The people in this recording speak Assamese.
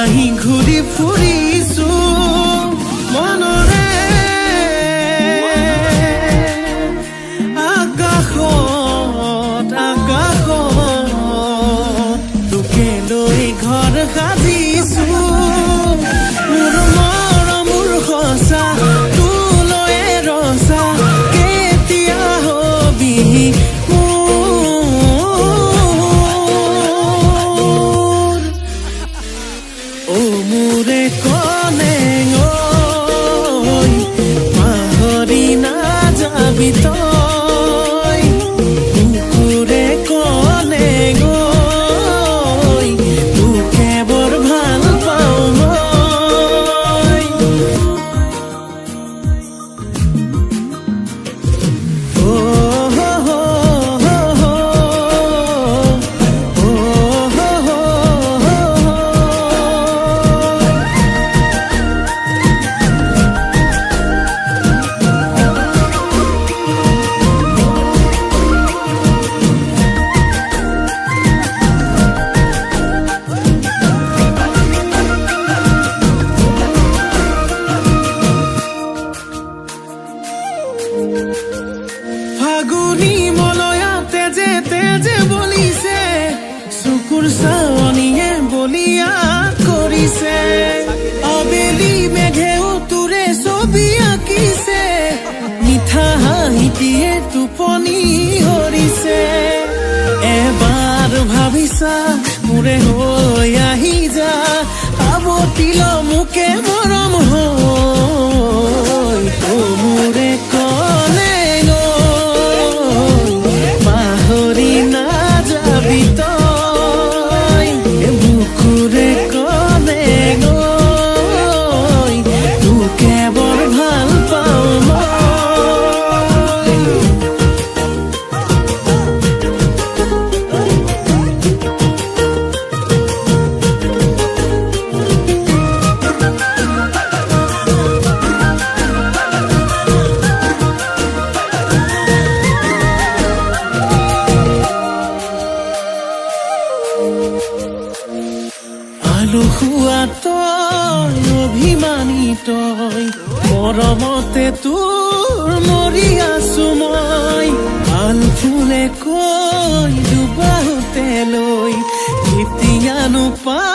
নাহি ঘূৰি ফুৰিছো মনৰে আকাশত তোকে লৈ ঘৰ সাজিছো মোৰ মৰম মোৰ সঁচা তোলৈ ৰচা কেতিয়া হবি মোৰে কনে পাহৰি নাযাবি তই কুকুৰে কনে তোকে বৰ ভাল পাওঁ মই ফাগুনি মলয়াতে যে তেজে বলিছে চকুৰ চাৱনিয়ে বলিয়া কৰিছে আবেলি মেঘেও তোৰে ছবি আঁকিছে মিঠা হাঁহিটিয়ে টোপনি হৰিছে এবাৰ ভাবিছা মোৰে হৈ আহি যা আৱতিল মোকে মৰম হৈ মোৰে কলে পাহৰি নাযাবি তই বুকুৰে কলে তোকে বৰ ভাল পাওঁ আলসুৱা তই অভিমানী তই মৰমতে তোৰ মৰি আছো মই ভাল ফুলে কৈ দুবাহুতে লৈ কেতিয়ানো পা